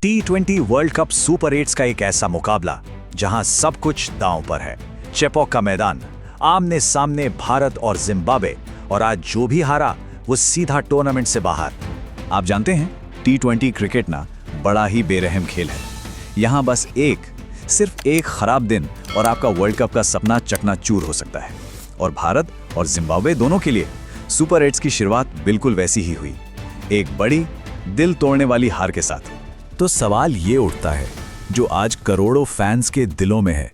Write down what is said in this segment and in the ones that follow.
T20 world cup super 8 का एक ऐसा मुकाबला जहां सब कुछ दांव पर है। चेपॉक का मैदान, आमने सामने भारत और जिम्बाब्वे, और आज जो भी हारा वो सीधा टूर्नामेंट से बाहर। आप जानते हैं T20 क्रिकेट ना बड़ा ही बेरहम खेल है। यहाँ बस सिर्फ एक खराब दिन और आपका वर्ल्ड कप का सपना चकनाचूर हो सकता है। और भारत और जिम्बाब्वे दोनों के लिए सुपर 8 की शुरुआत बिल्कुल वैसी ही हुई, एक बड़ी दिल तोड़ने वाली हार के साथ। तो सवाल ये उठता है जो आज करोड़ों फैंस के दिलों में है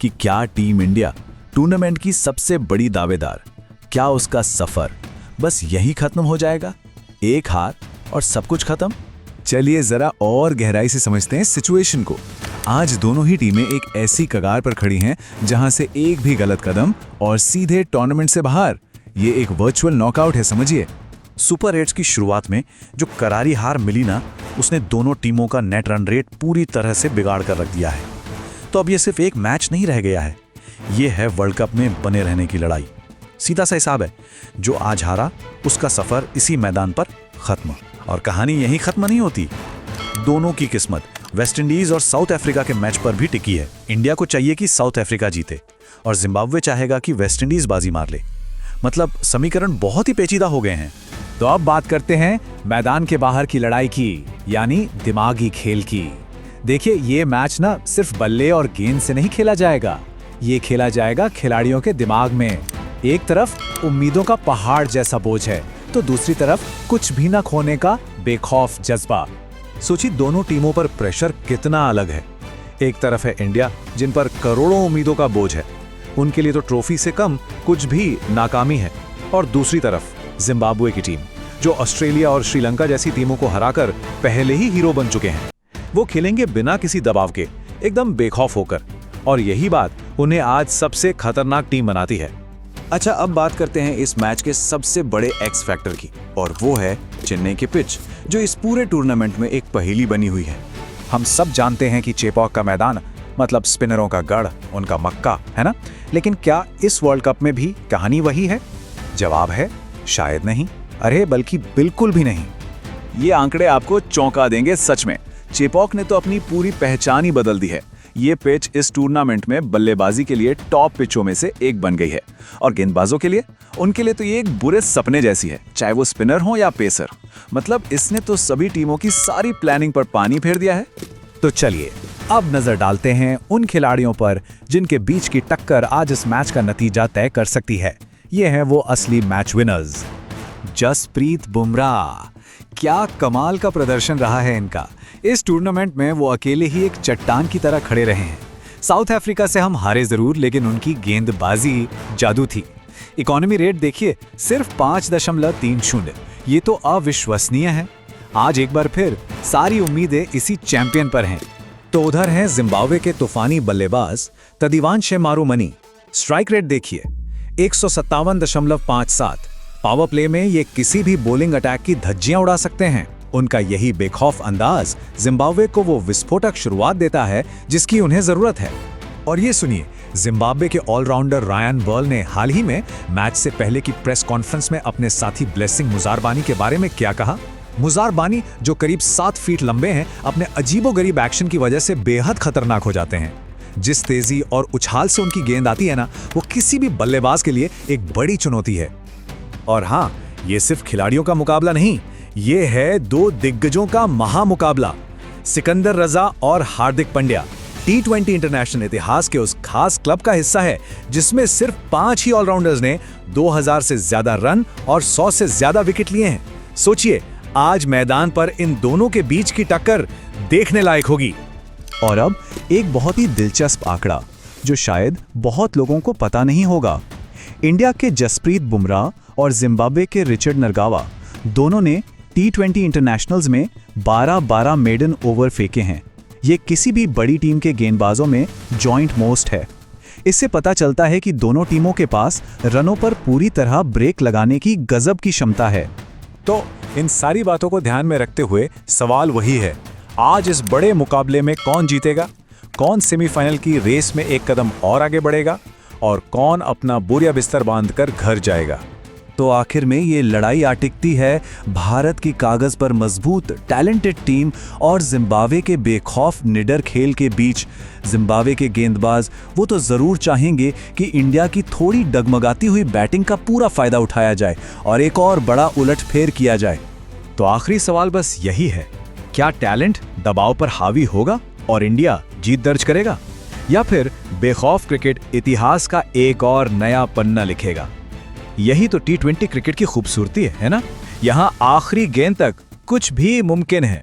कि क्या टीम इंडिया टूर्नामेंट की सबसे बड़ी दावेदार, क्या उसका सफर बस यही खत्म हो जाएगा? एक हार और सब कुछ खत्म? चलिए जरा और गहराई से समझते हैं सिचुएशन को। आज दोनों ही टीमें एक ऐसी कगार पर खड़ी हैं जहां से एक भी गलत कदम और सीधे टूर्नामेंट से बाहर। ये एक वर्चुअल नॉकआउट है, समझिए। सुपर 8 की शुरुआत में जो करारी हार मिली ना, उसने दोनों टीमों का नेट रन रेट पूरी तरह से बिगाड़ कर रख दिया है। तो अब ये सिर्फ एक मैच नहीं रह गया है, ये है वर्ल्ड कप में बने रहने की लड़ाई। सीधा सा हिसाब है, जो आज हारा उसका सफर इसी मैदान पर खत्म। और कहानी यहीं खत्म नहीं होती। दोनों की किस्मत वेस्ट इंडीज और साउथ अफ्रीका के मैच पर भी टिकी है। इंडिया को चाहिए कि साउथ अफ्रीका जीते और जिम्बाब्वे चाहेगा कि वेस्ट इंडीज बाजी मार ले। मतलब समीकरण बहुत ही पेचीदा हो गए हैं। तो अब बात करते हैं मैदान के बाहर की लड़ाई की, यानी दिमागी खेल की। देखिए, ये मैच ना सिर्फ बल्ले और गेंद से नहीं खेला जाएगा, ये खेला जाएगा खिलाड़ियों के दिमाग में। एक तरफ उम्मीदों का पहाड़ जैसा बोझ है, तो दूसरी तरफ कुछ भी न खोने का बेखौफ जज्बा। सोचिए, दोनों टीमों पर प्रेशर कितना अलग है। एक तरफ है इंडिया, जिन पर करोड़ों उम्मीदों का बोझ है, उनके लिए तो ट्रॉफी से कम कुछ भी नाकामी है। और दूसरी तरफ जिम्बाब्वे की टीम, जो ऑस्ट्रेलिया और श्रीलंका जैसी टीमों को हराकर पहले ही हीरो बन चुके हैं। वो खेलेंगे बिना किसी दबाव के, एकदम बेखौफ होकर, और यही बात उन्हें आज सबसे खतरनाक टीम बनाती है। अच्छा, अब बात करते हैं इस मैच के सबसे बड़े एक्स फैक्टर की, और वो है चेन्नई की पिच, जो इस पूरे टूर्नामेंट में एक पहेली बनी हुई है। हम सब जानते हैं कि चेपॉक का मैदान मतलब स्पिनरों का गढ़, उनका मक्का है ना, लेकिन क्या इस वर्ल्ड कप में भी कहानी वही है? जवाब है शायद नहीं, अरे बल्कि बिल्कुल भी नहीं। ये आंकड़े आपको चौंका देंगे सच में। चेपॉक ने तो अपनी पूरी पहचान ही बदल दी है। ये पिच इस टूर्नामेंट में बल्लेबाजी के लिए टॉप पिचों में से एक बन गई है, और गेंदबाजों के लिए, उनके लिए तो ये एक बुरे सपने जैसी है, चाहे वो स्पिनर हो या पेसर। मतलब इसने तो सभी टीमों की सारी प्लानिंग पर पानी फेर दिया है। तो चलिए अब नजर डालते हैं उन खिलाड़ियों पर जिनके बीच की टक्कर आज इस मैच का नतीजा तय कर सकती है। ये हैं वो असली मैच विनर्स। जसप्रीत बुमराह, क्या कमाल का प्रदर्शन रहा है इनका। इस टूर्नामेंट में वो अकेले ही एक चट्टान की तरह खड़े रहे हैं। साउथ अफ्रीका से हम हारे जरूर, लेकिन उनकी गेंदबाजी जादू थी। इकोनॉमी रेट देखिए, सिर्फ 5.30। ये तो अविश्वसनीय है। आज एक बार फिर सारी उम्मीदें इसी चैंपियन पर हैं। तो उधर हैं जिम्बाब्वे के तूफानी बल्लेबाज तदिवान शेमारुमनी। स्ट्राइक रेट देखिए 157.57। पावर प्ले में ये किसी भी बॉलिंग अटैक की धज्जियां उड़ा सकते हैं। उनका यही बेखौफ अंदाज जिम्बाब्वे को वो विस्फोटक शुरुआत देता है जिसकी उन्हें जरूरत है। और ये सुनिए, जिम्बाब्वे के ऑलराउंडर रायन बर्ल ने हाल ही में मैच से पहले की प्रेस कॉन्फ्रेंस में अपने साथी ब्लेसिंग मुजारबानी के बारे में क्या कहा। मुजारबानी, जो करीब 7 फीट लंबे हैं, अपने अजीबोगरीब एक्शन की वजह से बेहद खतरनाक हो जाते हैं। जिस तेजी और उछाल से उनकी गेंद आती है ना, वो किसी भी बल्लेबाज के लिए एक बड़ी चुनौती है। और हाँ, ये सिर्फ खिलाड़ियों का मुकाबला नहीं, ये है दो दिग्गजों का महामुकाबला। सिकंदर रजा और हार्दिक पांड्या T20 इंटरनेशनल इतिहास के उस खास क्लब का हिस्सा है जिसमें सिर्फ 5 ही ऑलराउंडर्स ने 2000 से ज्यादा रन और 100 से ज्यादा विकेट लिए हैं। सोचिए, आज मैदान पर इन दोनों के बीच की टक्कर देखने लायक होगी। और अब एक बहुत ही दिलचस्प आंकड़ा जो शायद बहुत लोगों को पता नहीं होगा। इंडिया के जसप्रीत बुमराह और जिम्बाब्वे के रिचर्ड नरगावा दोनों ने T20 इंटरनेशनल्स में 12-12 मेडन ओवर फेंके हैं। ये किसी भी बड़ी टीम के गेंदबाजों में जॉइंट मोस्ट है। इससे पता चलता है कि दोनों टीमों के पास रनों पर पूरी तरह ब्रेक लगाने की गजब की क्षमता है। तो इन सारी बातों को ध्यान में रखते हुए सवाल वही है, आज इस बड़े मुकाबले में कौन जीतेगा? कौन सेमीफाइनल की रेस में एक कदम और आगे बढ़ेगा? और कौन अपना बोरिया बिस्तर बांधकर घर जाएगा? तो आखिर में ये लड़ाई आ टिकती है भारत की कागज पर मजबूत टैलेंटेड टीम और जिम्बाब्वे के बेखौफ निडर खेल के बीच। जिम्बाब्वे के गेंदबाज वो तो जरूर चाहेंगे कि इंडिया की थोड़ी डगमगाती हुई बैटिंग का पूरा फायदा उठाया जाए और एक और बड़ा उलटफेर किया जाए। तो आखिरी सवाल बस यही है, क्या टैलेंट दबाव पर हावी होगा और इंडिया जीत दर्ज करेगा, या फिर बेखौफ क्रिकेट इतिहास का एक और नया पन्ना लिखेगा? यही तो T20 क्रिकेट की खूबसूरती है ना? यहाँ आखिरी गेंद तक कुछ भी मुमकिन है।